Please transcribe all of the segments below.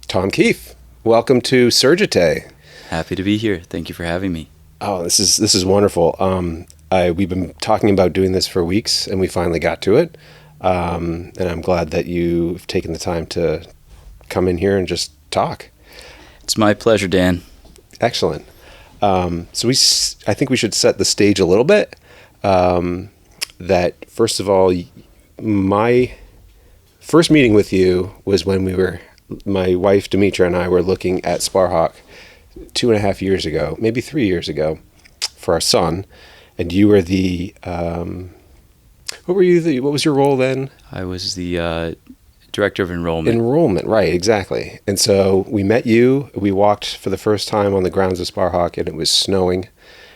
Tom Keefe. Welcome to Surgite. Happy to be here. Thank you for having me. Oh, this is wonderful. We've been talking about doing this for weeks, and we finally got to it. And I'm glad that you've taken the time to come in here and just talk. It's my pleasure, Dan. Excellent. I think we should set the stage a little bit. That first of all, my first meeting with you was when my wife Demetra and I were looking at Sparhawk 2.5 years ago, maybe 3 years ago, for our son. And you were what was your role then? I was the director of enrollment. Enrollment, right, exactly. And so we met you. We walked for the first time on the grounds of Sparhawk, and it was snowing.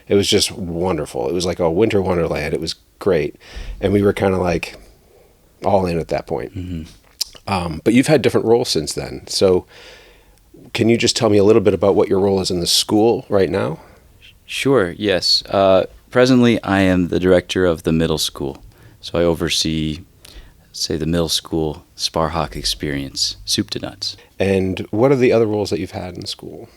It was just wonderful. It was like a winter wonderland. It was great. And we were kind of like all in at that point. Mm-hmm. But you've had different roles since then. So can you just tell me a little bit about what your role is in the school right now? Sure, yes. Presently, I am the director of the middle school. So I oversee, say, the middle school Sparhawk experience, soup to nuts. And what are the other roles that you've had in school?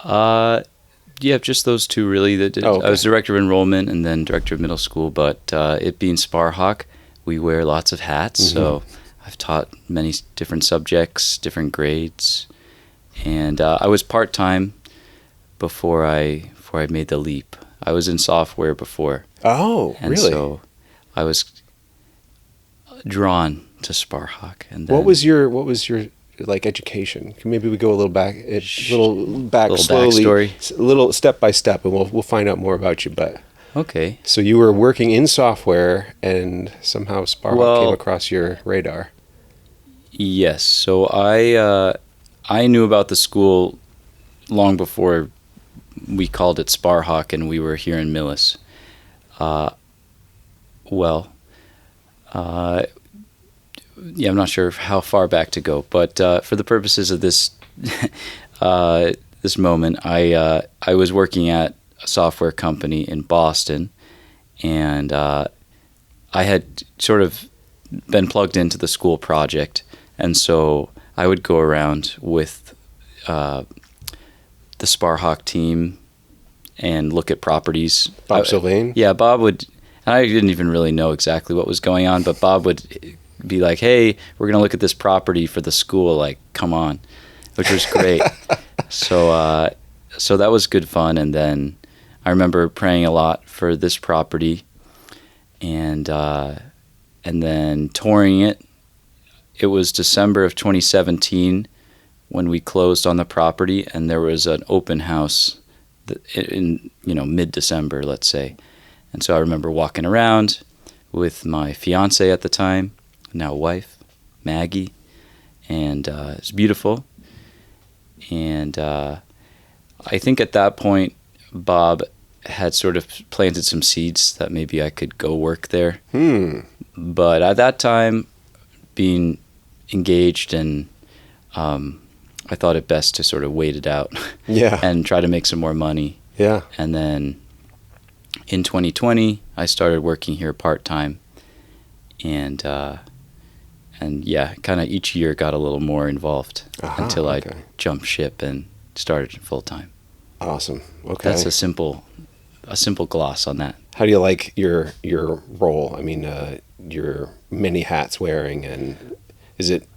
Yeah, just those two really. Okay. I was director of enrollment and then director of middle school, but it being Sparhawk, we wear lots of hats, Mm-hmm. so I've taught many different subjects, different grades, and I was part-time before I made the leap. I was in software before. Oh, And really? so I was drawn to Sparhawk. And then What was your like education? Maybe we go a little back slowly, backstory. a little step by step, and we'll find out more about you. But Okay. so you were working in software, and somehow Sparhawk came across your radar. Yes. So I knew about the school long before we called it Sparhawk, and we were here in Millis. I'm not sure how far back to go, but for the purposes of this this moment, I was working at a software company in Boston, and I had sort of been plugged into the school project, and so I would go around with the Sparhawk team and look at properties. Bob Sylvain? Yeah, Bob would. And I didn't even really know exactly what was going on, but Bob would be like, "Hey, we're gonna look at this property for the school. Like, come on," which was great. So that was good fun. And then I remember praying a lot for this property, and then touring it. It was December of 2017 when we closed on the property, and there was an open house in mid-December, let's say. And so I remember walking around with my fiance at the time, now wife, Maggie, and it's beautiful. And I think at that point, Bob had sort of planted some seeds that maybe I could go work there. But at that time, being engaged, and I thought it best to sort of wait it out. Yeah. And try to make some more money. Yeah. And then in 2020, I started working here part-time, and yeah, kind of each year got a little more involved until I jumped ship and started full-time. Awesome. Okay. That's a simple gloss on that. How do you like your role? I mean, your many hats wearing, and is it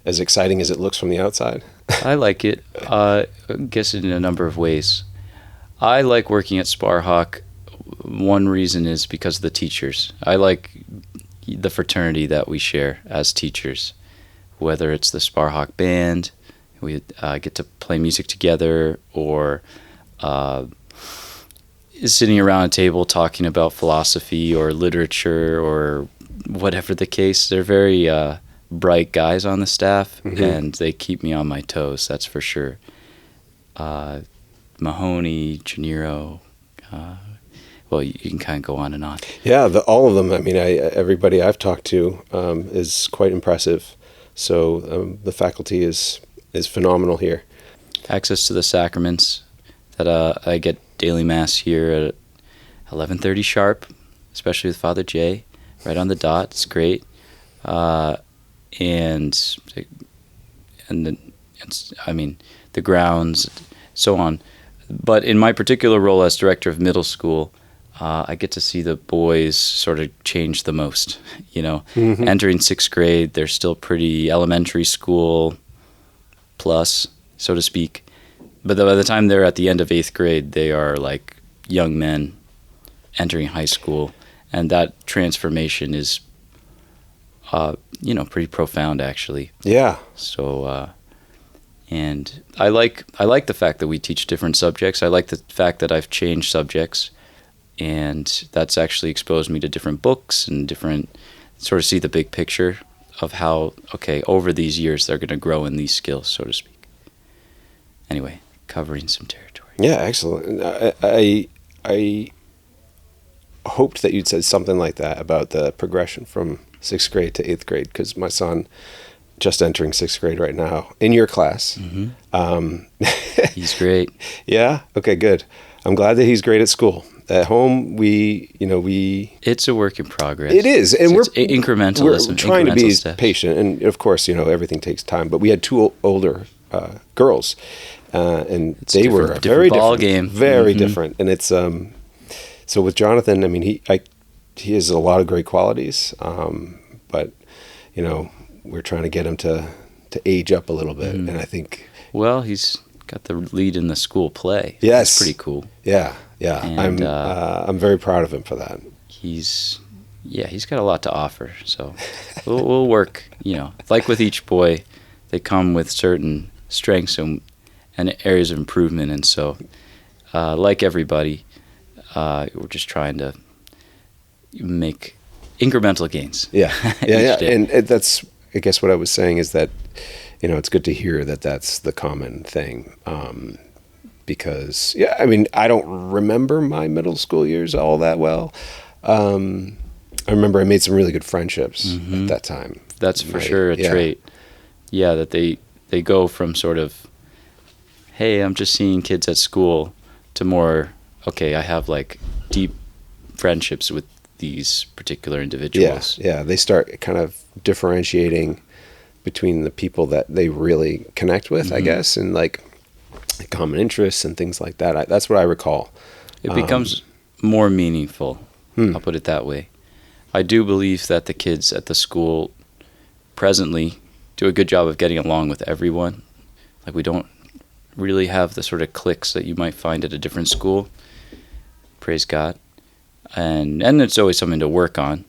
as exciting as it looks from the outside? I like it. I guess in a number of ways. I like working at Sparhawk. One reason is because of the teachers. I like the fraternity that we share as teachers, whether it's the Sparhawk band, we get to play music together, or sitting around a table talking about philosophy or literature or whatever the case. They're very bright guys on the staff, Mm-hmm. and they keep me on my toes, that's for sure. Mahoney, Gennaro, well, you can kind of go on and on. Yeah, all of them. I mean, everybody I've talked to is quite impressive. So the faculty is phenomenal here. Access to the sacraments that I get daily mass here at 11:30 sharp, especially with Father Jay, right on the dot. It's great. And I mean, the grounds, so on. But in my particular role as director of middle school, I get to see the boys sort of change the most. Entering 6th grade, they're still pretty elementary school plus, so to speak. But by the time they're at the end of 8th grade, they are like young men entering high school, and that transformation is, pretty profound, actually. Yeah. So, and I like the fact that we teach different subjects. I like the fact that I've changed subjects, and that's actually exposed me to different books and sort of see the big picture of how, over these years they're going to grow in these skills, so to speak. Anyway, covering some territory. Yeah, excellent. I hoped that you'd said something like that about the progression from 6th grade to 8th grade, because my son just entering 6th grade right now in your class. Mm-hmm. He's great. Yeah. Okay, good. I'm glad that he's great at school. At home, it's a work in progress. It is, and we're incrementalism. We're trying to be steps. Patient, and of course, everything takes time. But we had 2 older girls, and they were a very ball different game, very different. And it's so with Jonathan, I mean, he has a lot of great qualities, but we're trying to get him to age up a little bit, and I think he's got the lead in the school play. Yes, that's pretty cool. Yeah. And, I'm very proud of him for that. He's got a lot to offer. So we'll work. Like with each boy, they come with certain strengths and areas of improvement, and so like everybody, we're just trying to make incremental gains. Yeah. And that's, I guess, what I was saying is that it's good to hear that that's the common thing. Because, I mean, I don't remember my middle school years all that well. I remember I made some really good friendships at that time. That's for sure a trait. Yeah, that they go from sort of, hey, I'm just seeing kids at school, to more, I have like deep friendships with these particular individuals. Yeah, they start kind of differentiating between the people that they really connect with, I guess, and like common interests and things like that. That's what I recall. It becomes more meaningful. I'll put it that way. I do believe that the kids at the school presently do a good job of getting along with everyone. Like, we don't really have the sort of cliques that you might find at a different school. Praise God. And it's always something to work on.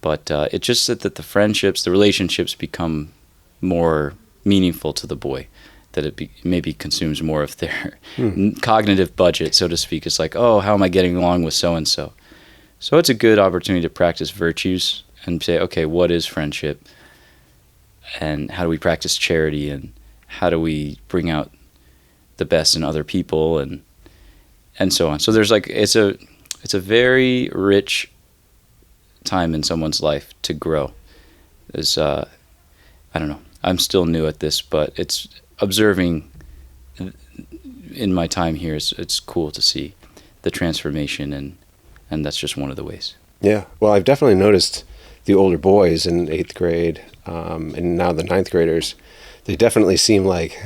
But it's just that the friendships, the relationships become more meaningful to the boy. That it maybe consumes more of their cognitive budget, so to speak. It's like, how am I getting along with so-and-so? So it's a good opportunity to practice virtues and say, what is friendship? And how do we practice charity? And how do we bring out the best in other people? And so on. So there's it's a very rich time in someone's life to grow. There's, I don't know, I'm still new at this, but it's observing in my time here, it's cool to see the transformation, and that's just one of the ways. Yeah, well, I've definitely noticed the older boys in 8th grade, and now the 9th graders, they definitely seem like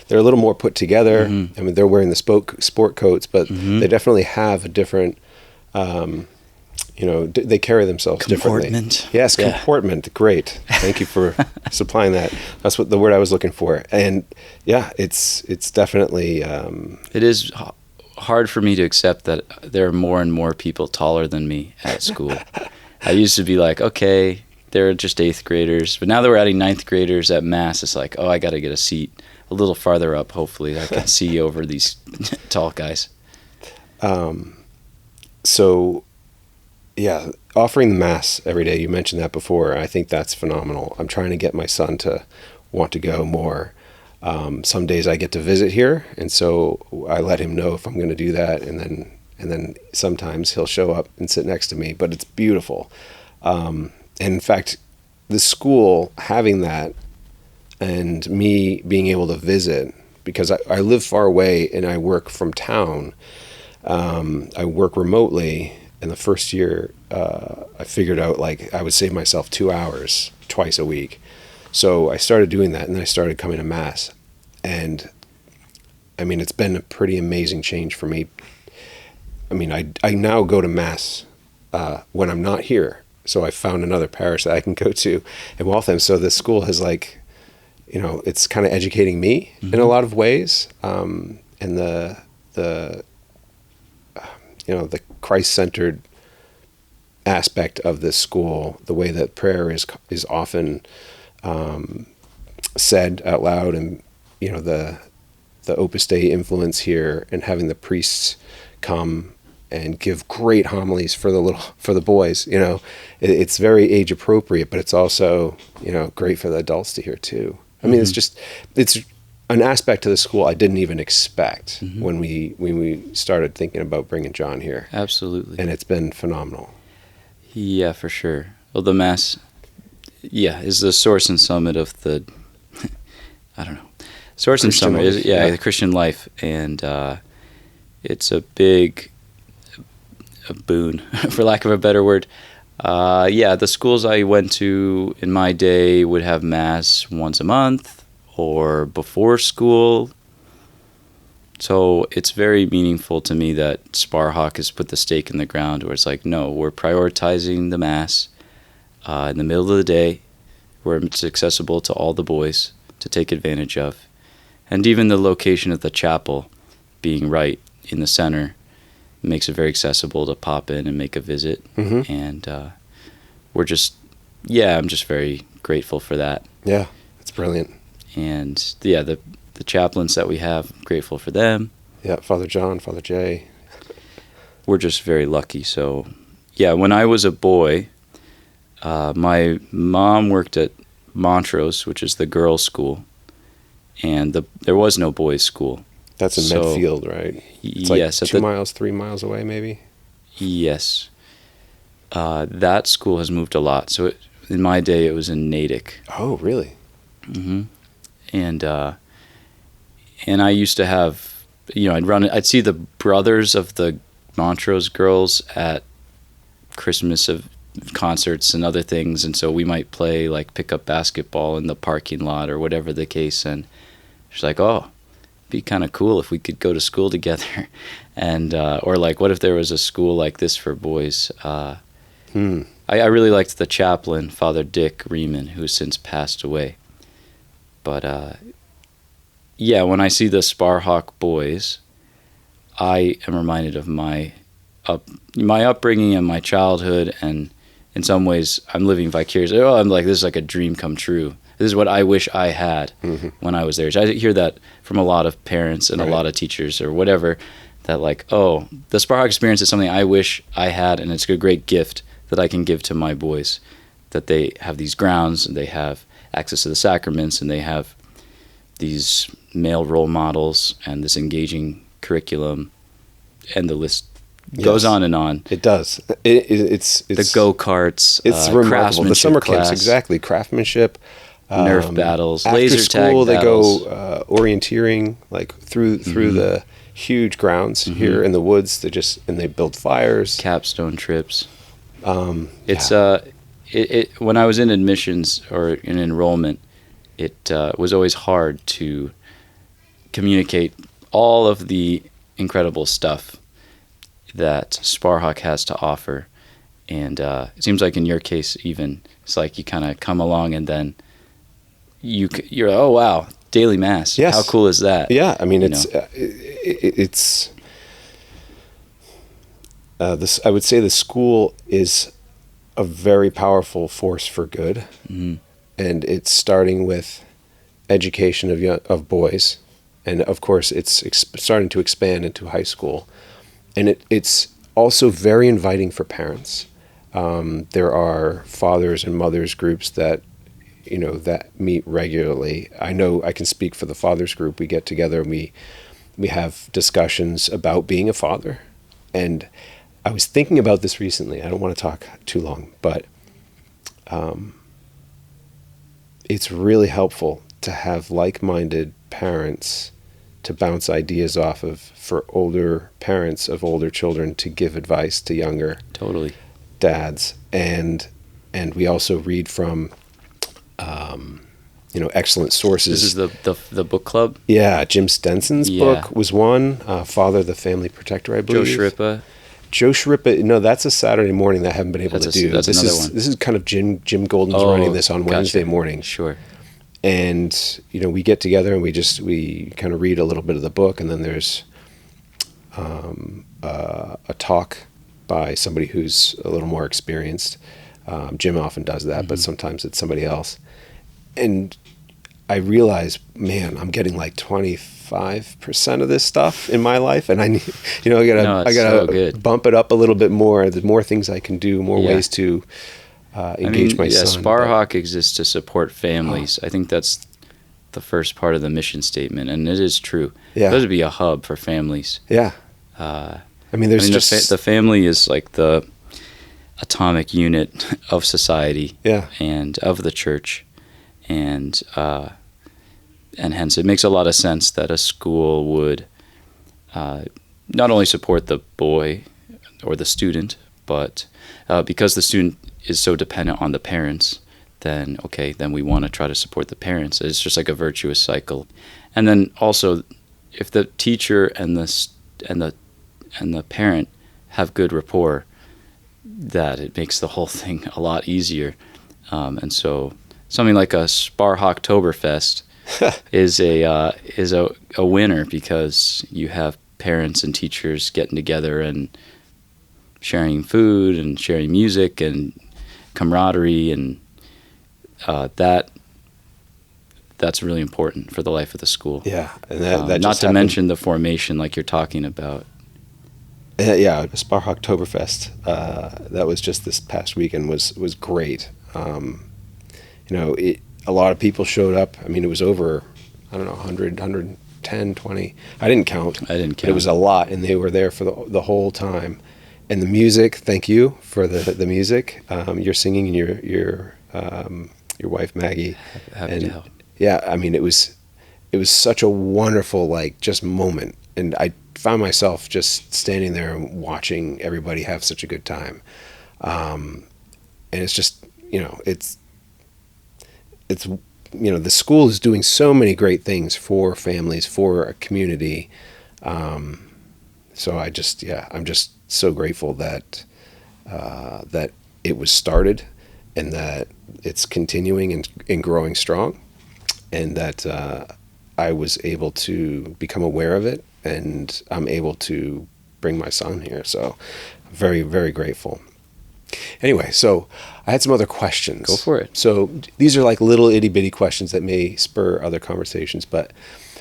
they're a little more put together. I mean, they're wearing the sport coats, but they definitely have a different, they carry themselves differently. Yes, comportment. Great. Thank you for supplying that. That's what the word I was looking for. And it's definitely. It is hard for me to accept that there are more and more people taller than me at school. I used to be like, okay, they're just 8th graders. But now that we're adding 9th graders at Mass, it's like, I got to get a seat a little farther up, hopefully. I can see over these tall guys. So, yeah, offering the Mass every day, you mentioned that before. I think that's phenomenal. I'm trying to get my son to want to go more. Some days I get to visit here, and so I let him know if I'm going to do that, and then sometimes he'll show up and sit next to me. But it's beautiful. And in fact, the school having that, and me being able to visit, because I live far away and I work from town. I work remotely. In the first year, I figured out I would save myself 2 hours twice a week. So I started doing that, and then I started coming to Mass. And I mean, it's been a pretty amazing change for me. I mean, I now go to Mass when I'm not here. So I found another parish that I can go to in Waltham. So the school has, like, you know, it's kind of educating me in a lot of ways. And the you know, the Christ-centered aspect of this school, the way that prayer is often said out loud, and, you know, the Opus Dei influence here, and having the priests come and give great homilies for the boys. You know, it's very age appropriate, but it's also, you know, great for the adults to hear too. I mean, it's an aspect to the school I didn't even expect when we started thinking about bringing John here. Absolutely. And it's been phenomenal. Yeah, for sure. Well, the Mass, is the source and summit of the, I don't know, source and summit is, the Christian life. And it's a boon, for lack of a better word. The schools I went to in my day would have Mass once a month or before school. So it's very meaningful to me that Sparhawk has put the stake in the ground, where it's like, no, we're prioritizing the Mass in the middle of the day, where it's accessible to all the boys to take advantage of. And even the location of the chapel being right in the center makes it very accessible to pop in and make a visit. And I'm just very grateful for that. Yeah, it's brilliant. And the chaplains that we have, grateful for them. Yeah, Father John, Father Jay. We're just very lucky. So, when I was a boy, my mom worked at Montrose, which is the girls' school, and there was no boys' school. That's in Medfield, right? It's like yes, 3 miles away, maybe? Yes. That school has moved a lot. So in my day, it was in Natick. Oh, really? Mm-hmm. And I used to have, I'd see the brothers of the Montrose girls at Christmas of concerts and other things, and so we might play, like, pick up basketball in the parking lot or whatever the case, and she's like, oh, it'd be kind of cool if we could go to school together. And or, like, what if there was a school like this for boys? I really liked the chaplain, Father Dick Riemann, who's since passed away. But when I see the Sparhawk boys, I am reminded of my upbringing and my childhood, and in some ways I'm living vicariously. I'm like, this is like a dream come true. This is what I wish I had when I was there. So I hear that from a lot of parents and a lot of teachers or whatever, that, like, oh, the Sparhawk experience is something I wish I had, and it's a great gift that I can give to my boys, that they have these grounds, and they have access to the sacraments, and they have these male role models and this engaging curriculum, and the list goes on and on. It does. It's the go-karts. It's remarkable. The summer class, camps, exactly. Craftsmanship, Nerf battles, after laser school, tag battles. They go orienteering, like through the huge grounds here in the woods. They build fires. Capstone trips. It's when I was in admissions or in enrollment, it was always hard to communicate all of the incredible stuff that Sparhawk has to offer. And it seems like in your case, even, it's like you kind of come along and then you're oh, wow, daily Mass. Yes. How cool is that? Yeah, I mean, I would say the school is a very powerful force for good. And it's starting with education of boys. And of course, it's starting to expand into high school. And it's also very inviting for parents. There are fathers and mothers groups that meet regularly. I know I can speak for the fathers group. We get together and we have discussions about being a father. And I was thinking about this recently. I don't want to talk too long, but it's really helpful to have like-minded parents to bounce ideas off of, for older parents of older children to give advice to younger dads. And we also read from excellent sources. This is the book club. Yeah, Jim Stenson's book was one. Father the Family Protector, I believe. Joe Sharippa. No, that's a Saturday morning that I haven't been able to do. That's another one. This is kind of Jim Golden's running this on Wednesday morning. Sure. And we get together and we kind of read a little bit of the book, and then there's a talk by somebody who's a little more experienced. Jim often does that, but sometimes it's somebody else. And I realize, man, I'm getting like 25% of this stuff in my life, and I gotta bump it up a little bit more. There's more things I can do, more ways to engage my son. Sparhawk exists to support families. I think that's the first part of the mission statement, and it is true. Yeah, it would be a hub for families. Yeah, the family is like the atomic unit of society. Yeah, and of the church, and hence it makes a lot of sense that a school would not only support the boy or the student, but because the student is so dependent on the parents, then we want to try to support the parents. It's just like a virtuous cycle. And then also, if the teacher and the parent have good rapport, that it makes the whole thing a lot easier. And so something like a Sparhawktoberfest is a winner, because you have parents and teachers getting together and sharing food and sharing music and camaraderie, and that's really important for the life of the school. Yeah, and that not to mention the formation like you're talking about. Yeah, Sparhawktoberfest. That was just this past weekend. Was great. A lot of people showed up. I mean, it was over, 100, 110, 20. I didn't count. But it was a lot, and they were there for the whole time. And the music, thank you for the music. You're singing, and your wife Maggie. Happy to help. Yeah, I mean, it was such a wonderful just moment, and I found myself just standing there and watching everybody have such a good time. And it's just the school is doing so many great things for families, for a community. So I'm just so grateful that it was started, and that it's continuing and growing strong, and that I was able to become aware of it, and I'm able to bring my son here. So very, very grateful. Anyway, so I had some other questions. Go for it. So these are like little itty bitty questions that may spur other conversations. But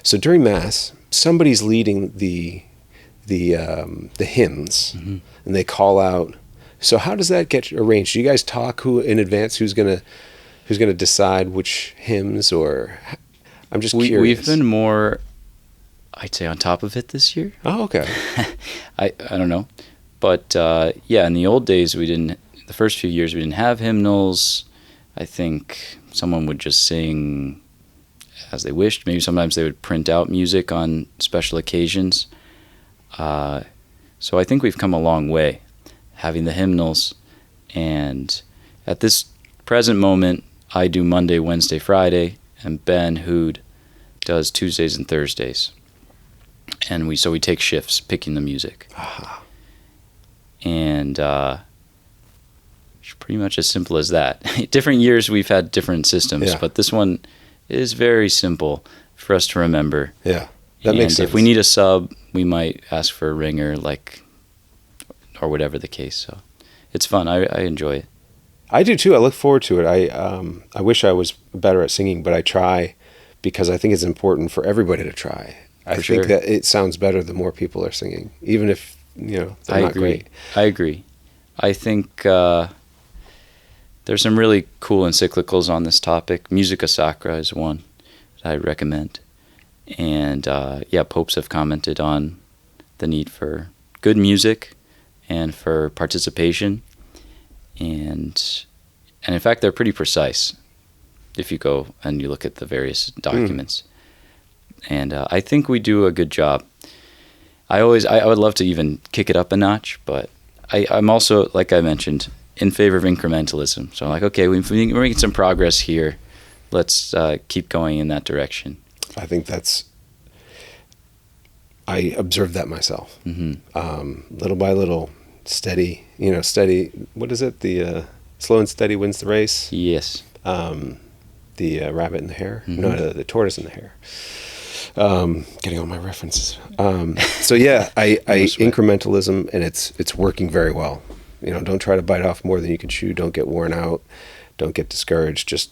so during Mass, somebody's leading the hymns, and they call out. So how does that get arranged? Do you guys talk in advance who's gonna decide which hymns, or I'm just curious. We've been more, I'd say, on top of it this year. Oh, okay. I don't know. But in the old days, the first few years, we didn't have hymnals. I think someone would just sing as they wished. Maybe sometimes they would print out music on special occasions. So I think we've come a long way having the hymnals. And at this present moment, I do Monday, Wednesday, Friday, and Ben Hood does Tuesdays and Thursdays. And we take shifts picking the music. And it's pretty much as simple as that. Different years we've had different systems, but this one is very simple for us to remember. Yeah, that makes sense. If we need a sub, we might ask for a ringer, or whatever the case. So it's fun. I enjoy it. I do too. I look forward to it. I wish I was better at singing, but I try, because I think it's important for everybody to try. I think that it sounds better the more people are singing, even if they're not great. I agree. I think there's some really cool encyclicals on this topic. Musica Sacra is one that I recommend. And popes have commented on the need for good music and for participation. And in fact, they're pretty precise if you go and you look at the various documents. And I think we do a good job. I would love to even kick it up a notch, but I'm also, like I mentioned, in favor of incrementalism. So I'm like, okay, we're making some progress here. let's keep going in that direction. I think I observed that myself. Little by little, steady, what is it? The slow and steady wins the race. Yes. The rabbit and the hare. No, the tortoise and the hare. Getting all my references. So yeah, I incrementalism, and it's working very well. Don't try to bite off more than you can chew. Don't get worn out. Don't get discouraged. Just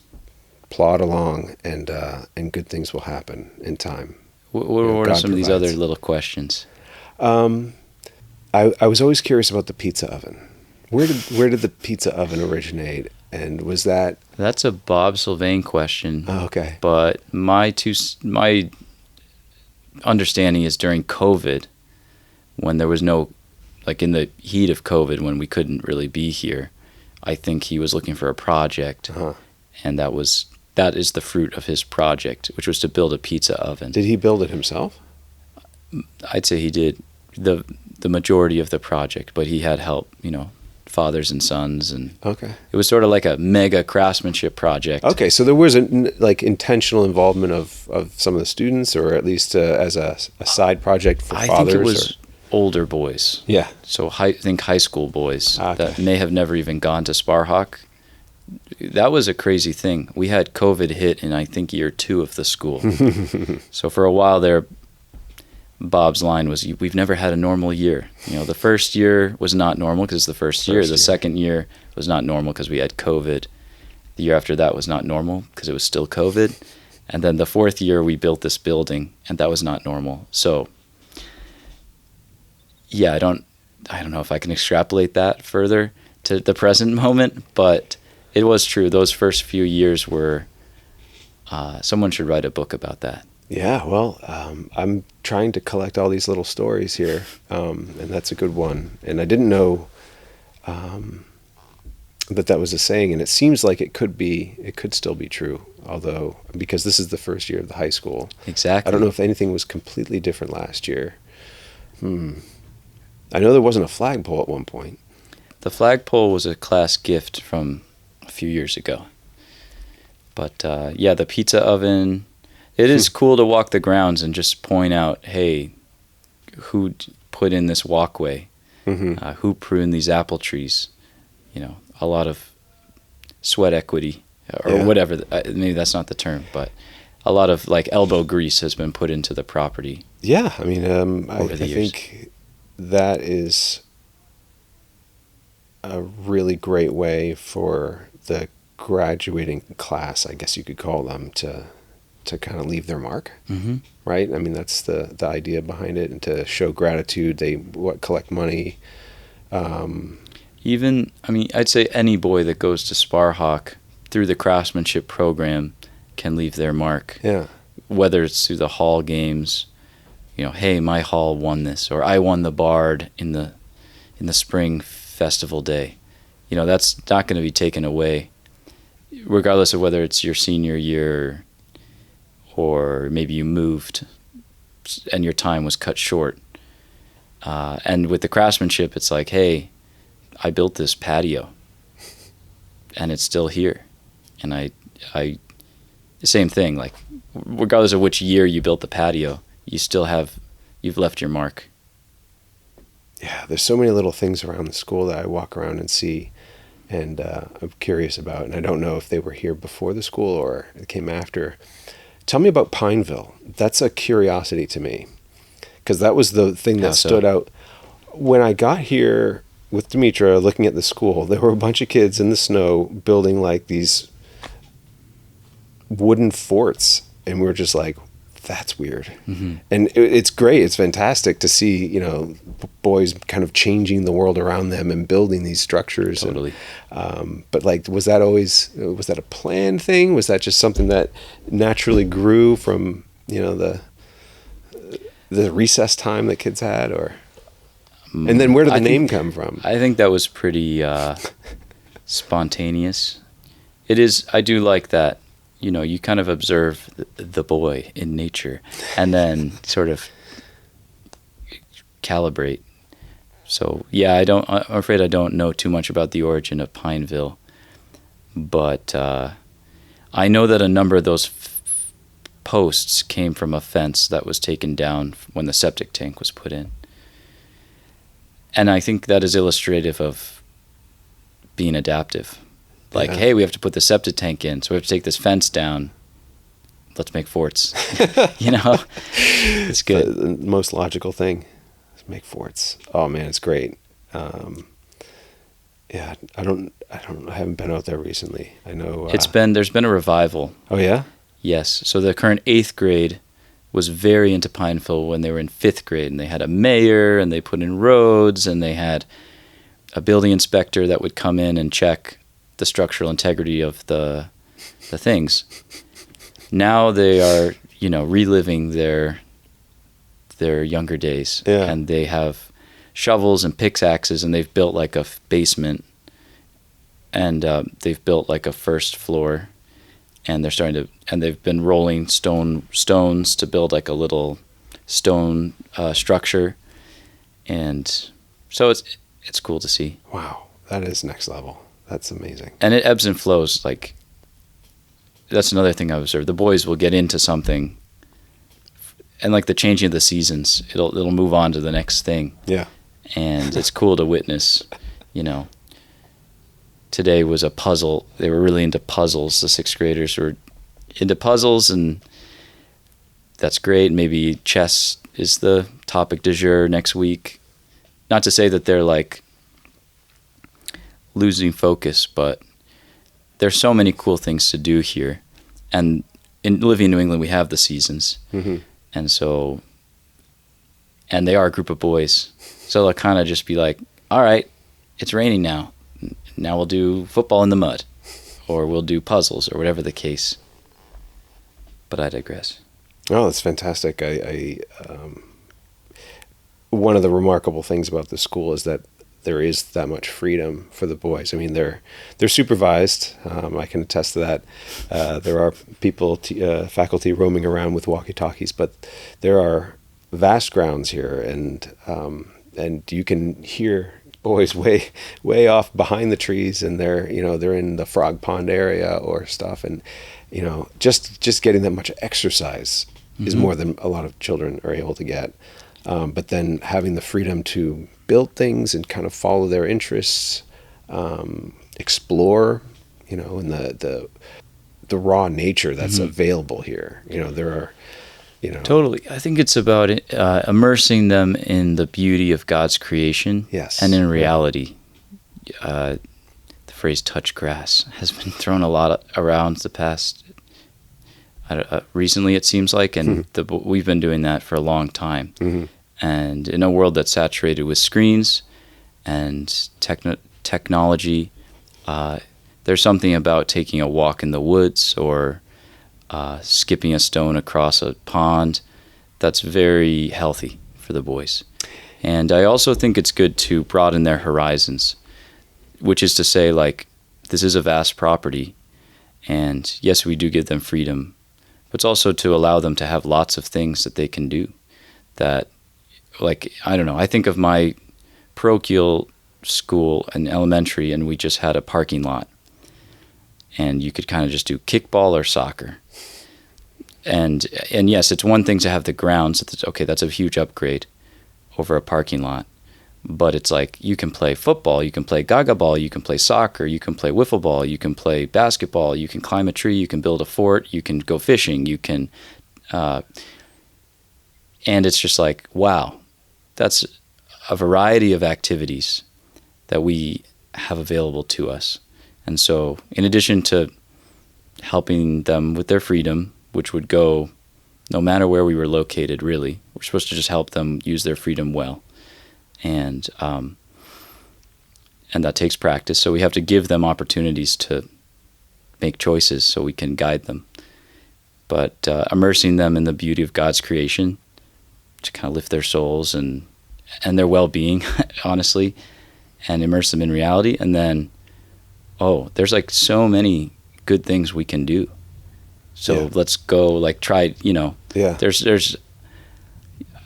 plod along, and good things will happen in time. What are some of these other little questions? I was always curious about the pizza oven. Where did the pizza oven originate? And was that... That's a Bob Sylvain question. Oh, okay. But my understanding is during COVID, when there was no, like in the heat of COVID, when we couldn't really be here, I think he was looking for a project, and that is the fruit of his project, which was to build a pizza oven. Did he build it himself? I'd say he did the majority of the project, but he had help, fathers and sons, and okay, it was sort of like a mega craftsmanship project. Okay, so there was intentional involvement of some of the students, or at least as a side project for fathers. I think it was older boys. Yeah. So I think high school boys that may have never even gone to Sparhawk. That was a crazy thing. We had COVID hit in, I think, year 2 of the school. So for a while there, Bob's line was, we've never had a normal year. The first year was not normal because the first year. The second year was not normal because we had COVID. The year after that was not normal because it was still COVID. And then the 4th year we built this building, and that was not normal. So yeah, I don't know if I can extrapolate that further to the present moment, but it was true. Those first few years were, someone should write a book about that. Yeah, well, I'm trying to collect all these little stories here, and that's a good one. And I didn't know that was a saying, and it seems like it could still be true, although, because this is the first year of the high school. Exactly. I don't know if anything was completely different last year. I know there wasn't a flagpole at one point. The flagpole was a class gift from a few years ago. But yeah, the pizza oven... It is cool to walk the grounds and just point out, hey, who put in this walkway? Who pruned these apple trees? A lot of sweat equity, or whatever. Maybe that's not the term, but a lot of elbow grease has been put into the property. Yeah, I mean, I think that is a really great way for the graduating class, I guess you could call them, to kind of leave their mark, right? I mean, that's the idea behind it, and to show gratitude. They collect money. I'd say any boy that goes to Sparhawk through the craftsmanship program can leave their mark. Yeah. Whether it's through the hall games, hey, my hall won this, or I won the Bard in the spring festival day. That's not going to be taken away, regardless of whether it's your senior year or maybe you moved and your time was cut short. And with the craftsmanship, it's like, hey, I built this patio and it's still here. And I same thing, regardless of which year you built the patio, you've left your mark. Yeah, there's so many little things around the school that I walk around and see, and I'm curious about, and I don't know if they were here before the school or it came after. Tell me about Pineville. That's a curiosity to me, because that was the thing that stood out. When I got here with Demetra, looking at the school, there were a bunch of kids in the snow building these wooden forts, and we were just like, that's weird. And it's great. It's fantastic to see, boys kind of changing the world around them and building these structures. Totally. But was that a planned thing? Was that just something that naturally grew from, the recess time that kids had, or? And then where did the name come from? I think that was pretty spontaneous. It is. I do like that. You kind of observe the boy in nature and then sort of calibrate. So yeah, I'm afraid I don't know too much about the origin of Pineville, but I I know that a number of those posts came from a fence that was taken down when the septic tank was put in. And I think that is illustrative of being adaptive. Like, hey, we have to put the septic tank in, so we have to take this fence down. Let's make forts. It's good. The most logical thing is make forts. Oh man, it's great. Yeah, I haven't been out there recently. I know there's been a revival. Oh yeah? Yes. So the current 8th grade was very into Pineville when they were in 5th grade, and they had a mayor, and they put in roads, and they had a building inspector that would come in and check the structural integrity of the things. Now they are, reliving their younger days, and they have shovels and pickaxes, and they've built like a basement, and they've built like a first floor, and they've been rolling stones to build like a little stone structure, and so it's cool to see. Wow, that is next level. That's amazing. And it ebbs and flows. Like, that's another thing I've observed. The boys will get into something, and like the changing of the seasons, it'll move on to the next thing. Yeah. And it's cool to witness. Today was a puzzle. They were really into puzzles. The 6th graders were into puzzles, and that's great. Maybe chess is the topic du jour next week. Not to say that they're like losing focus, but there's so many cool things to do here. And in living in New England, we have the seasons. Mm-hmm. And they are a group of boys. So they'll kind of just be like, all right, it's raining now. Now we'll do football in the mud, or we'll do puzzles, or whatever the case. But I digress. Oh, that's fantastic. One of the remarkable things about the school is that there is that much freedom for the boys. I mean, they're supervised. I can attest to that. There are people, faculty roaming around with walkie-talkies, but there are vast grounds here, and you can hear boys way off behind the trees, and they're in the frog pond area or stuff, and just getting that much exercise is more than a lot of children are able to get. But then having the freedom to build things and kind of follow their interests, explore, in the raw nature that's available here. There are, Totally. I think it's about immersing them in the beauty of God's creation. Yes. And in reality. The phrase touch grass has been thrown a lot around the past, recently it seems like, and we've been doing that for a long time. Mm-hmm. And in a world that's saturated with screens and technology, there's something about taking a walk in the woods or skipping a stone across a pond that's very healthy for the boys. And I also think it's good to broaden their horizons, which is to say, like, this is a vast property, and yes, we do give them freedom, but it's also to allow them to have lots of things that they can do that, like, I don't know, I think of my parochial school and elementary, and we just had a parking lot, and you could kind of just do kickball or soccer. And yes, it's one thing to have the grounds. That's a huge upgrade over a parking lot. But it's like, you can play football, you can play gaga ball, you can play soccer, you can play wiffle ball, you can play basketball, you can climb a tree, you can build a fort, you can go fishing, you can... and it's just like, wow, that's a variety of activities that we have available to us. And so, in addition to helping them with their freedom, which would go no matter where we were located, really, we're supposed to just help them use their freedom well. And that takes practice. So we have to give them opportunities to make choices so we can guide them. But immersing them in the beauty of God's creation to kind of lift their souls and their well-being, honestly, and immerse them in reality. And then, there's like so many good things we can do. So let's go, like, try, there's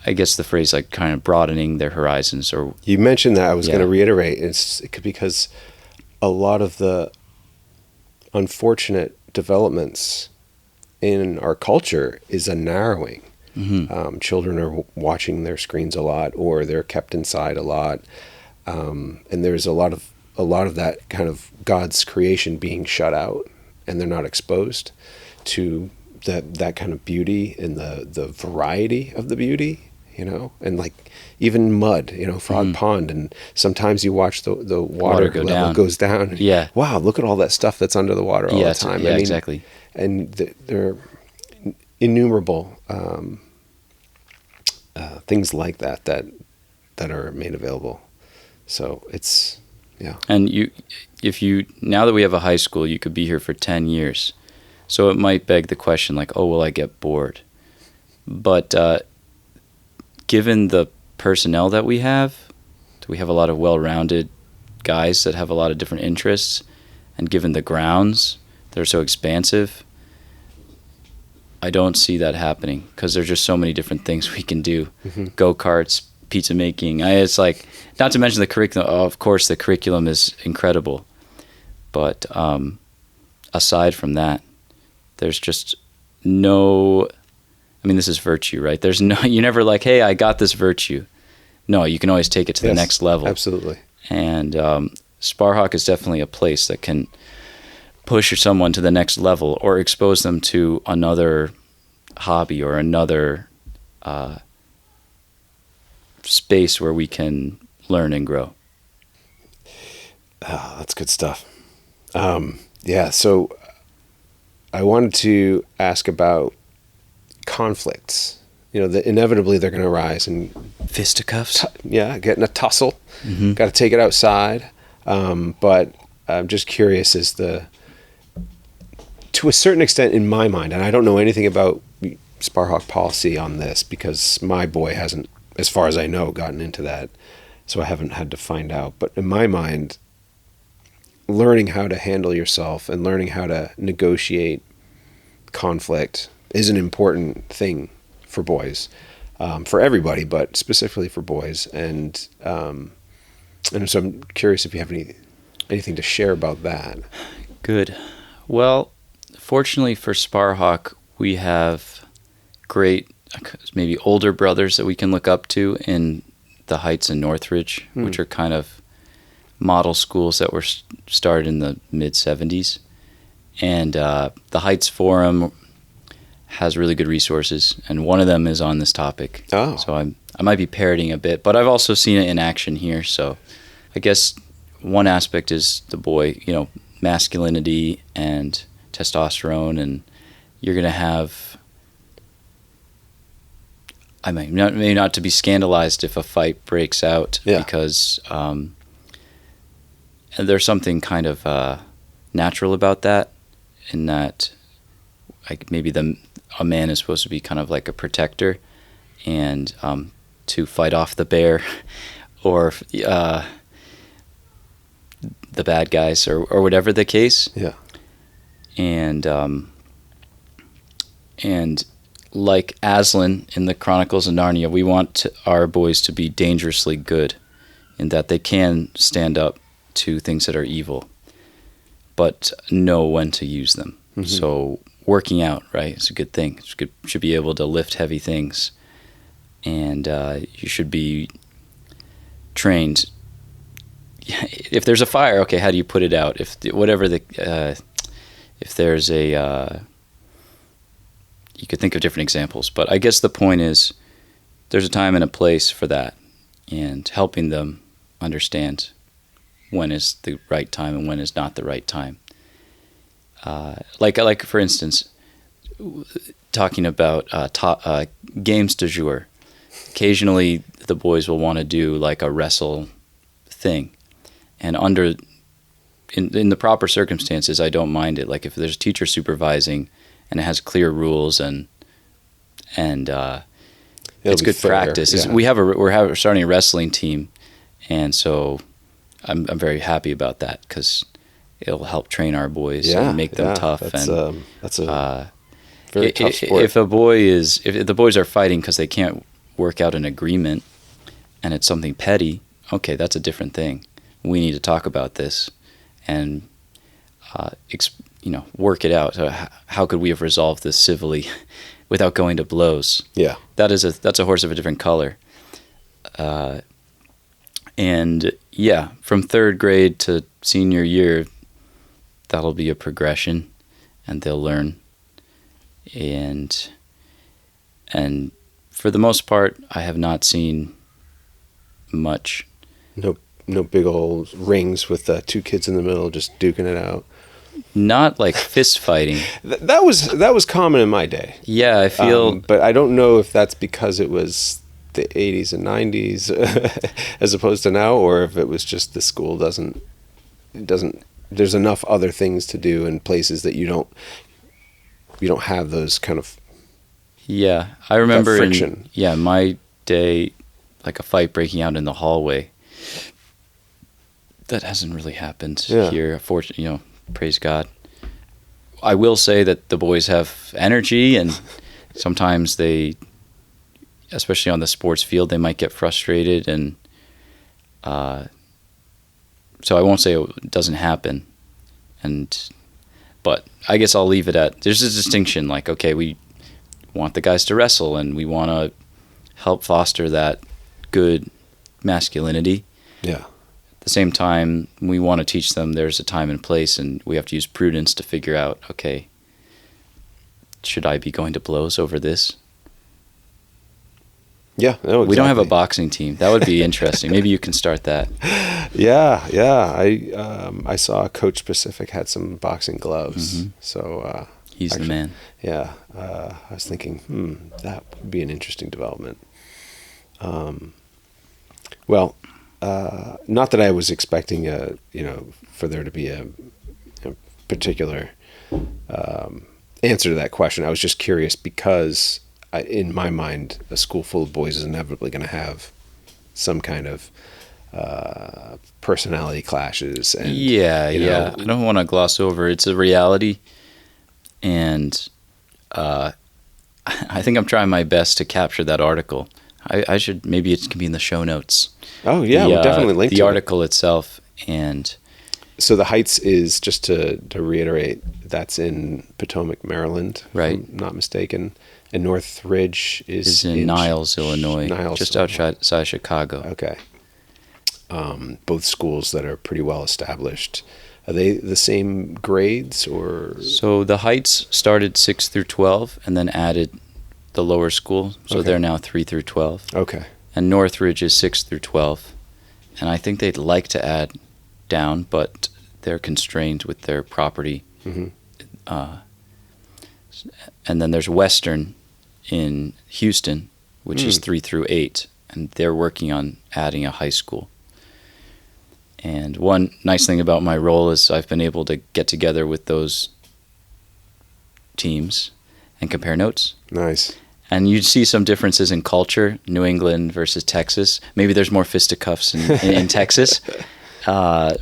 I guess the phrase, like, kind of broadening their horizons. Or you mentioned that. I was going to reiterate. Because a lot of the unfortunate developments in our culture is a narrowing. Children are watching their screens a lot, or they're kept inside a lot, and there's a lot of that kind of God's creation being shut out, and they're not exposed to that kind of beauty and the variety of the beauty, and like even mud, Frog Pond, and sometimes you watch the water level down. Goes down. And, yeah. Wow, look at all that stuff that's under the water all the time. Yeah, exactly. And there are innumerable things like that are made available. So it's, yeah. And now that we have a high school, you could be here for 10 years. So it might beg the question, like, oh, will I get bored? But given the personnel that we have a lot of well-rounded guys that have a lot of different interests, and given the grounds, they're so expansive, I don't see that happening because there's just so many different things we can do. Go-karts, pizza making. It's like, not to mention the curriculum. Of course, the curriculum is incredible. But aside from that, there's just no, this is virtue, right? You're never like, hey, I got this virtue. No, you can always take it to the next level. Absolutely. And Sparhawk is definitely a place that can push someone to the next level or expose them to another hobby or another space where we can learn and grow. Oh, that's good stuff. Yeah, so I wanted to ask about conflicts. Inevitably they're going to arise, and fisticuffs. Getting a tussle. Got to take it outside. But I'm just curious, to a certain extent in my mind, and I don't know anything about Sparhawk policy on this because my boy hasn't, as far as I know, gotten into that, so I haven't had to find out. But in my mind, learning how to handle yourself and learning how to negotiate conflict is an important thing for boys, for everybody, but specifically for boys. And so I'm curious if you have anything to share about that. Good. Well, fortunately for Sparhawk, we have great, maybe older brothers that we can look up to in the Heights and Northridge, which are kind of model schools that were started in the mid-'70s. And the Heights Forum has really good resources, and one of them is on this topic. Oh. So I might be parroting a bit, but I've also seen it in action here. So I guess one aspect is the boy, masculinity and testosterone, and you're going to have, maybe not to be scandalized if a fight breaks out, because and there's something kind of natural about that, in that like maybe a man is supposed to be kind of like a protector, and to fight off the bear or the bad guys or whatever the case. Yeah. And like Aslan in the Chronicles of Narnia, we want our boys to be dangerously good, in that they can stand up to things that are evil, but know when to use them. So working out, right, is a good thing. Should be able to lift heavy things, and you should be trained. If there's a fire, okay, how do you put it out? If there's a, you could think of different examples, but I guess the point is there's a time and a place for that, and helping them understand when is the right time and when is not the right time. Like for instance, talking about games du jour. Occasionally, the boys will want to do like a wrestle thing, and in the proper circumstances, I don't mind it. Like if there's a teacher supervising and it has clear rules and it's good practice. Yeah. We're starting a wrestling team, and so I'm very happy about that because it'll help train our boys and make them tough. That's a very tough sport. If the boys are fighting because they can't work out an agreement and it's something petty, okay, that's a different thing. We need to talk about this and work it out. So how could we have resolved this civilly without going to blows? Yeah. That's a horse of a different color. And yeah, from third grade to senior year, that'll be a progression, and they'll learn. And for the most part, I have not seen much. No big old rings with two kids in the middle just duking it out. Not like fist fighting. That was common in my day. Yeah, I feel. But I don't know if that's because it was the 80s and 90s as opposed to now, or if it was just the school doesn't. There's enough other things to do in places that you don't have those kind of. Yeah, I remember friction. My day, like a fight breaking out in the hallway. That hasn't really happened here. Fortunately, praise God. I will say that the boys have energy, and sometimes they, especially on the sports field, they might get frustrated, and so I won't say it doesn't happen, but I guess I'll leave it at there's a distinction. Like, okay, we want the guys to wrestle, and we want to help foster that good masculinity. Yeah. At the same time, we want to teach them there's a time and place, and we have to use prudence to figure out, okay, should I be going to blows over this? Yeah, no, exactly. We don't have a boxing team. That would be interesting. Maybe you can start that. Yeah. I saw Coach Pacific had some boxing gloves. Mm-hmm. So he's the man. Yeah, I was thinking, that would be an interesting development. Well, not that I was expecting for there to be a particular answer to that question. I was just curious because in my mind, a school full of boys is inevitably going to have some kind of personality clashes. And, I don't want to gloss over. It's a reality, and I think I'm trying my best to capture that article. I should, maybe it can be in the show notes. Oh yeah, we'll definitely link to the article itself. And so the Heights is, just to reiterate, that's in Potomac, Maryland, right? If I'm not mistaken. And Northridge is in Niles, Illinois, just outside Chicago. Okay. Both schools that are pretty well established. Are they the same grades or? So the Heights started 6 through 12 and then added the lower school. So they're now 3 through 12. Okay. And Northridge is 6 through 12. And I think they'd like to add down, but they're constrained with their property. Mm-hmm. And then there's Western in Houston, which is 3 through 8. And they're working on adding a high school. And one nice thing about my role is I've been able to get together with those teams and compare notes. Nice. And you see some differences in culture, New England versus Texas. Maybe there's more fisticuffs in Texas. I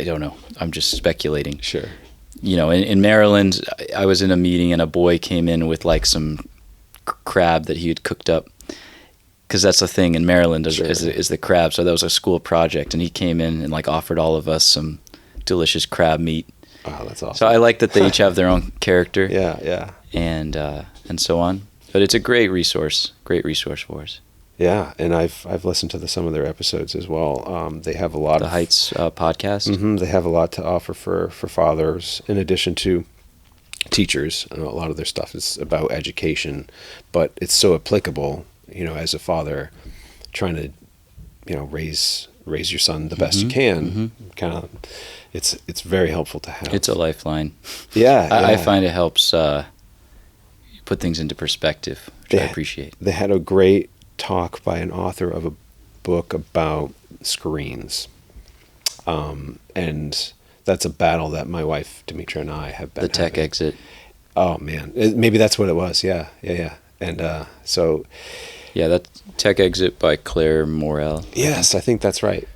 don't know. I'm just speculating. Sure. In Maryland, I was in a meeting and a boy came in with like some crab that he had cooked up. Because that's the thing in Maryland is the crab. So that was a school project, and he came in and like offered all of us some delicious crab meat. Oh, that's awesome. So I like that they each have their own character. Yeah. And so on. But it's a great resource for us. Yeah, and I've listened to some of their episodes as well. They have a lot the Heights podcast. Mm-hmm, they have a lot to offer for fathers, in addition to teachers. A lot of their stuff is about education, but it's so applicable. As a father, trying to, raise your son the best you can, kind of, it's very helpful to have. It's a lifeline. Yeah, I find it helps put things into perspective, which I appreciate. They had a great talk by an author of a book about screens, and that's a battle that my wife Demetra and I have been. The tech having. exit. Oh man, maybe that's what it was. Yeah, and so. Yeah, that's Tech Exit by Claire Morel. Yes, I think that's right.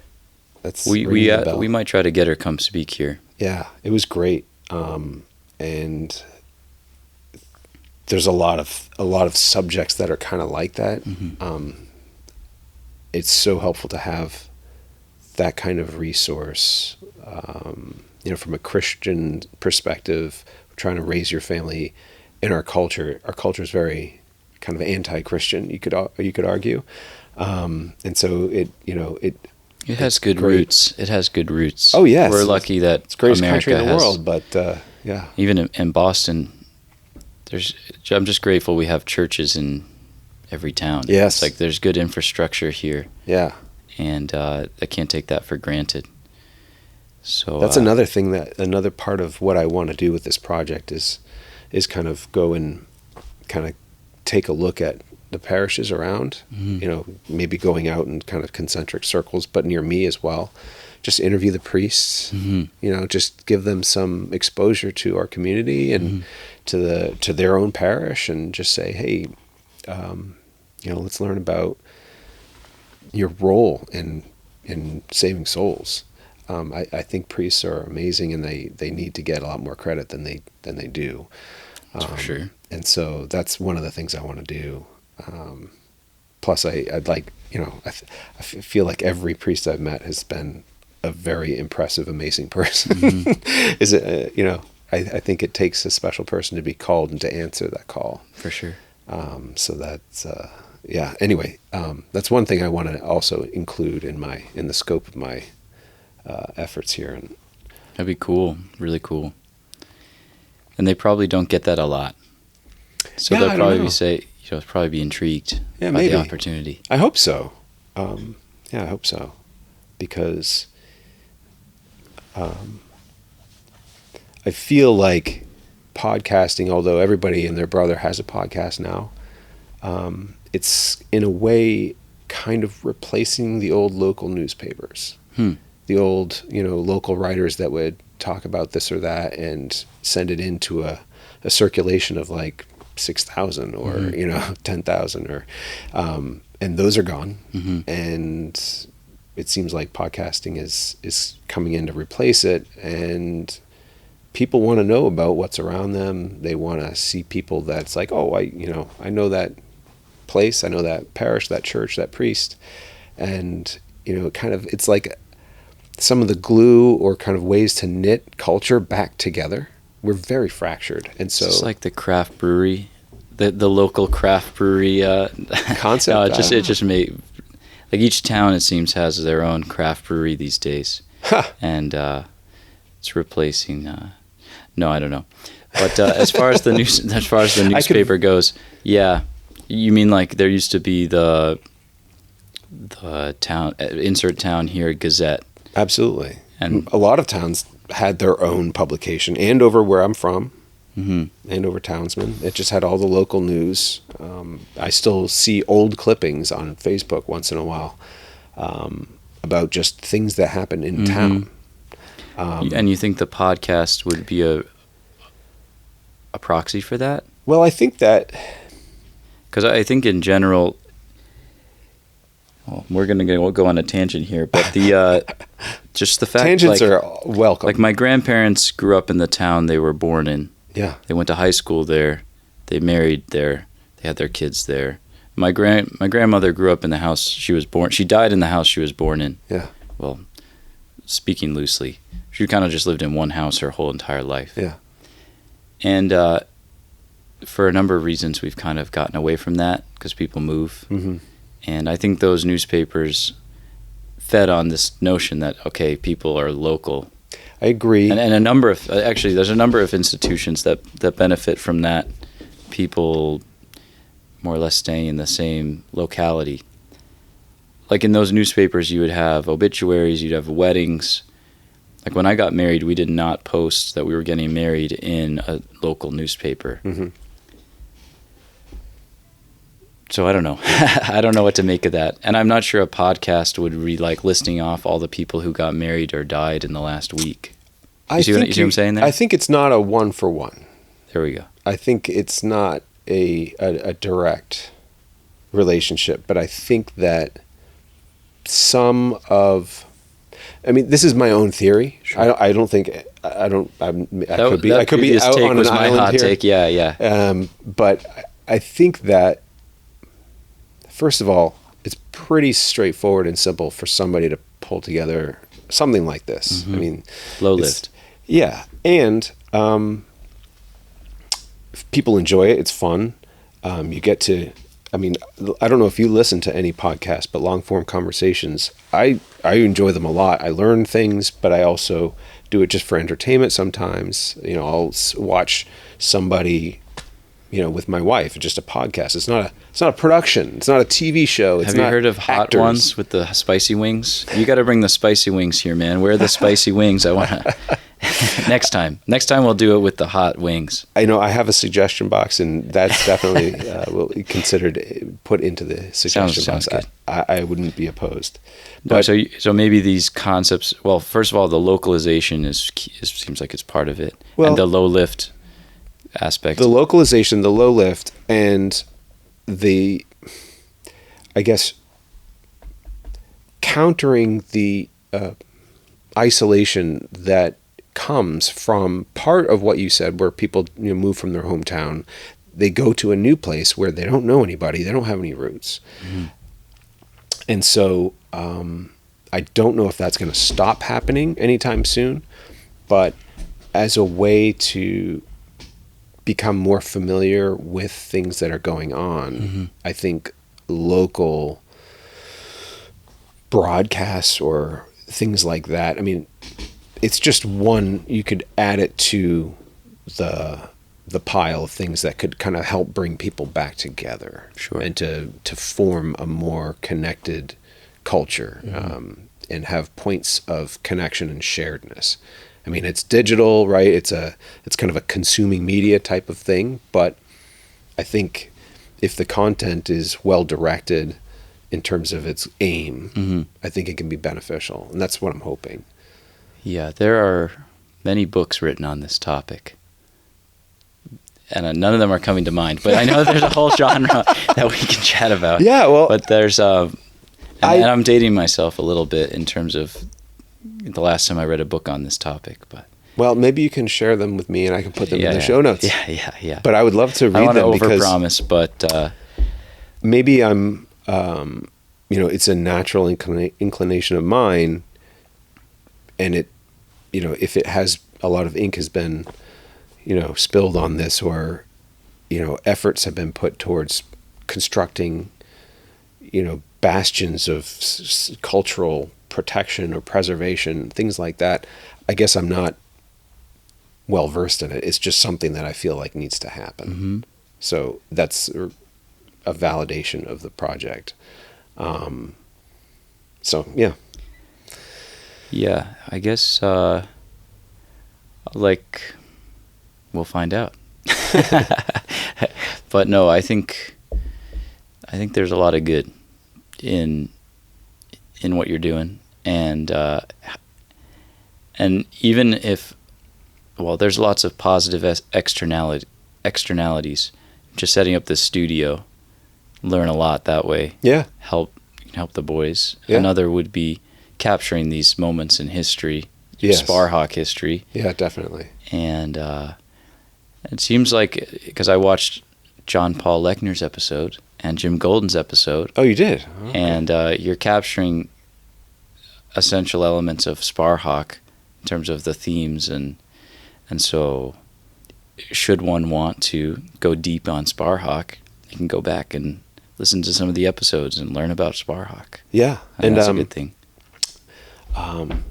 We might try to get her come speak here. Yeah, it was great, and there's a lot of subjects that are kind of like that. Mm-hmm. It's so helpful to have that kind of resource from a Christian perspective, trying to raise your family in our culture is very kind of anti-Christian, you could argue. And so it has good roots. It has good roots. Oh yes, we're lucky that it's the greatest America country in the has, world. But yeah, even in Boston, I'm just grateful we have churches in every town. Yes, it's like there's good infrastructure here. Yeah, and I can't take that for granted. So that's another part of what I want to do with this project is kind of go and kind of take a look at the parishes around, maybe going out in kind of concentric circles, but near me as well. Just interview the priests, just give them some exposure to our community and to their own parish, and just say, hey, let's learn about your role in saving souls. I think priests are amazing, and they need to get a lot more credit than they do. For sure. And so that's one of the things I want to do. Plus, I'd like, I feel like every priest I've met has been a very impressive, amazing person. Is it? I think it takes a special person to be called and to answer that call. For sure. So that's yeah. Anyway, that's one thing I want to also include in the scope of my efforts here. And that'd be cool. Really cool. And they probably don't get that a lot. So they'll probably be intrigued by the opportunity. I hope so. I hope so. Because I feel like podcasting, although everybody and their brother has a podcast now, it's in a way kind of replacing the old local newspapers. The old, local writers that would talk about this or that and send it into a circulation of like 6,000 or 10,000 or and those are gone. And it seems like podcasting is coming in to replace it, and people want to know about what's around them. They want to see people that's like, oh, I know that place, I know that parish, that church, that priest, and it's like some of the glue or kind of ways to knit culture back together. We're very fractured, and so it's like the craft brewery, the local craft brewery concept. It just made like each town, it seems, has their own craft brewery these days, and it's replacing. No, I don't know, but as far as the newspaper goes, yeah, you mean like there used to be the town insert town here Gazette. Absolutely. And a lot of towns had their own publication, Andover, where I'm from, Andover Townsman. It just had all the local news. I still see old clippings on Facebook once in a while about just things that happen in town. And you think the podcast would be a proxy for that? Well, I think that... Because I think in general... Well, we're going to go on a tangent here, but just the fact tangents are welcome. Like my grandparents grew up in the town they were born in. Yeah, they went to high school there. They married there. They had their kids there. My grandmother grew up in the house she was born. She died in the house she was born in. Yeah. Well, speaking loosely, she kind of just lived in one house her whole entire life. Yeah. And for a number of reasons, we've kind of gotten away from that because people move. And I think those newspapers fed on this notion that, okay, people are local. I agree. And a number of, there's a number of institutions that benefit from that. People more or less staying in the same locality. Like in those newspapers, you would have obituaries, you'd have weddings. Like when I got married, we did not post that we were getting married in a local newspaper. So I don't know. I don't know what to make of that. And I'm not sure a podcast would be like listing off all the people who got married or died in the last week. You see what I'm saying there? I think it's not a one-for-one. There we go. I think it's not a direct relationship, but I think that this is my own theory. Sure. I could be out on an island here. Take. Yeah. But I think that, first of all, it's pretty straightforward and simple for somebody to pull together something like this. I mean, low lift. Yeah. And if people enjoy it, it's fun. You get to, I mean, I don't know if you listen to any podcast, but long form conversations, I enjoy them a lot. I learn things, but I also do it just for entertainment sometimes. You know, I'll watch somebody, you know, with my wife. It's just a podcast. It's not a production. It's not a TV show. It's Have you not heard of Hot actors. Ones with the spicy wings? You got to bring the spicy wings here, man. Where are the spicy wings? I want to. Next time we'll do it with the hot wings. I know I have a suggestion box, and that's definitely will be considered put into the suggestion Sounds box. good. I wouldn't be opposed. No, But so maybe these concepts. Well, first of all, the localization is seems like it's part of it, Well, and the low lift aspect. the localization, the low lift, and the, I guess, countering the isolation that comes from part of what you said, where people, you know, move from their hometown, they go to a new place where they don't know anybody, they don't have any roots. Mm-hmm. And so I don't know if that's going to stop happening anytime soon, but as a way to become more familiar with things that are going on, Mm-hmm. I think local broadcasts or things like that, I mean, it's just one, you could add it to the pile of things that could kind of help bring people back together. Sure. And to form a more connected culture, and have points of connection and sharedness. I mean, it's digital, right? It's kind of a consuming media type of thing, but I think if the content is well directed in terms of its aim, I think it can be beneficial, and that's what I'm hoping. Yeah, there are many books written on this topic, and none of them are coming to mind. But I know there's a whole genre that we can chat about. Yeah, well, But there's and I'm dating myself a little bit in terms of the last time I read a book on this topic. But well, maybe you can share them with me, and I can put them in the show notes. Yeah. But I would love to I read want to them because overpromise, but maybe I'm, you know, it's a natural inclination of mine, and it, you know, if it has a lot of ink has been, you know, spilled on this, or, you know, efforts have been put towards constructing, you know, bastions of cultural protection or preservation, things like that. I guess I'm not well versed in it. It's just something that I feel like needs to happen. Mm-hmm. So that's a validation of the project. So yeah. Yeah, I guess like we'll find out. But no, I think there's a lot of good in what you're doing, and even if, well, there's lots of positive externalities. Just setting up this studio, learn a lot that way. Yeah. You can help the boys. Yeah. Another would be capturing these moments in history, Yes. Sparhawk history. Yeah, definitely. And it seems like, because I watched John Paul Lechner's episode and Jim Golden's episode. Oh, you did? Okay. And you're capturing essential elements of Sparhawk in terms of the themes, and so should one want to go deep on Sparhawk, you can go back and listen to some of the episodes and learn about Sparhawk. Yeah. And that's a good thing.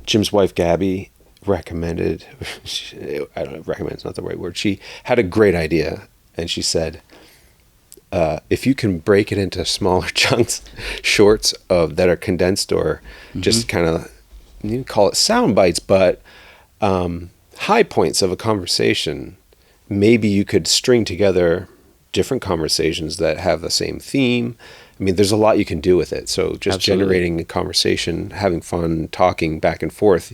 Jim's wife, Gabby, recommended, I don't know, recommend's not the right word. She had a great idea, and she said, if you can break it into smaller chunks, shorts that are condensed, or just kind of, you can call it sound bites, but high points of a conversation, maybe you could string together different conversations that have the same theme. I mean, there's a lot you can do with it. So just Absolutely. generating a conversation, having fun, talking back and forth,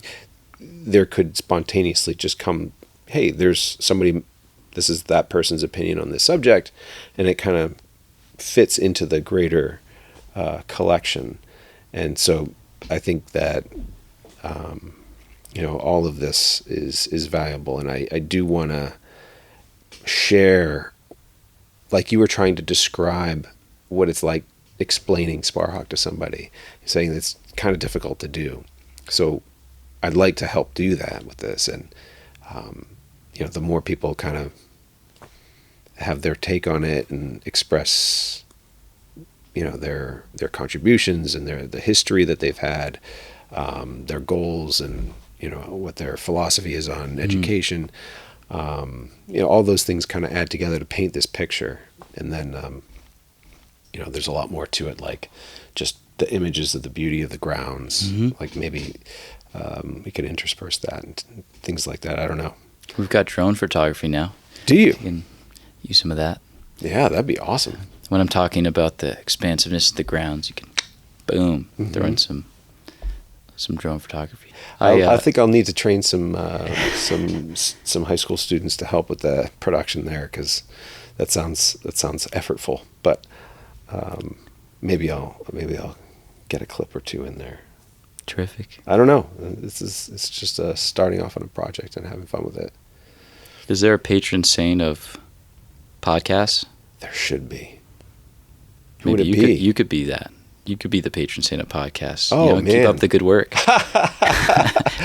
there could spontaneously just come, hey, there's somebody, this is that person's opinion on this subject, and it kind of fits into the greater collection. And so I think that, you know, all of this is valuable. And I do want to share, like you were trying to describe what it's like explaining Sparhawk to somebody, saying it's kind of difficult to do. So I'd like to help do that with this. And the more people kind of have their take on it and express, their contributions and the history that they've had, their goals, and what their philosophy is on education. All those things kind of add together to paint this picture. And then, there's a lot more to it, like just the images of the beauty of the grounds. Like maybe we could intersperse that and things like that. I don't know. We've got drone photography now. Do you? You can use some of that. Yeah, that'd be awesome. When I'm talking about the expansiveness of the grounds, you can, boom, throw in some drone photography. I think I'll need to train some high school students to help with the production there, because that sounds effortful. But maybe I'll get a clip or two in there. Terrific. I don't know. It's just starting off on a project and having fun with it. Is there a patron saint of podcasts? There should be. Who would it be? You could be that. You could be the patron saint of podcasts. Oh, man. Keep up the good work.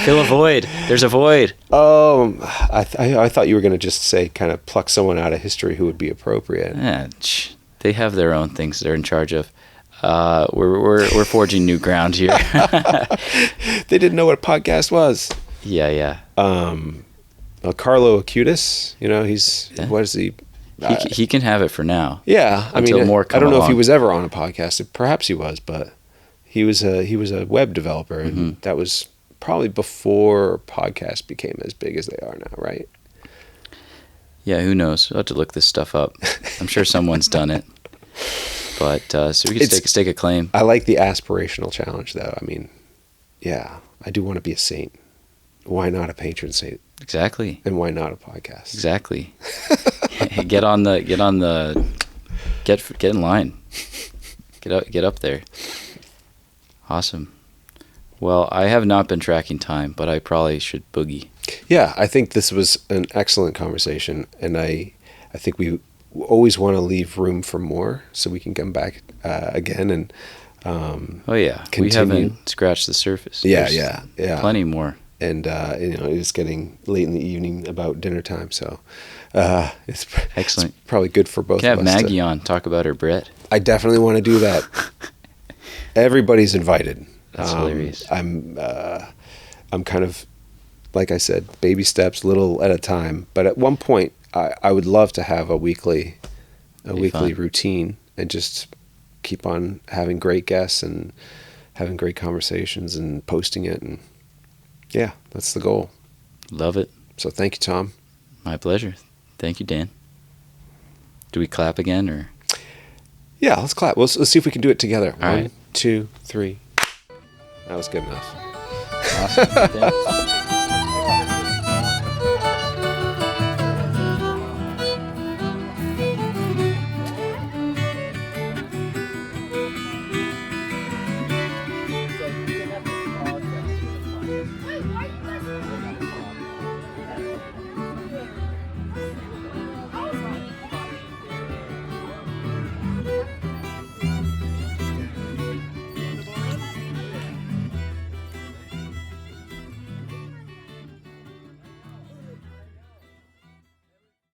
Fill a void. There's a void. I thought you were going to just say kind of pluck someone out of history who would be appropriate. Yeah, they have their own things they're in charge of. We're forging new ground here. They didn't know what a podcast was. Yeah. Carlo Acutis, what is he? He can have it for now. Yeah, more I don't know along. if he was ever on a podcast. Perhaps he was, but he was a web developer, and that was probably before podcasts became as big as they are now, right? Yeah, who knows? I'll have to look this stuff up. I'm sure someone's done it. But so we can stake a claim. I like the aspirational challenge, though. Yeah, I do want to be a saint. Why not a patron saint? Exactly. And why not a podcast? Exactly. Get in line. Get up there. Awesome. Well, I have not been tracking time, but I probably should boogie. Yeah, I think this was an excellent conversation, and I think we always want to leave room for more, so we can come back again and continue. We haven't scratched the surface. Yeah. Plenty more. And it's getting late in the evening, about dinner time, so it's excellent. It's probably good for both of us. Can have Maggie on, talk about her bread. I definitely want to do that. Everybody's invited. That's hilarious. I'm kind of, like I said, baby steps, little at a time. But at one point, I would love to have a weekly routine and just keep on having great guests and having great conversations and posting it. And yeah, that's the goal. Love it. So thank you, Tom. My pleasure. Thank you, Dan. Do we clap again, or? Yeah, let's clap. Let's see if we can do it together. All right. 1, 2, 3. That was good enough. Awesome. Thanks.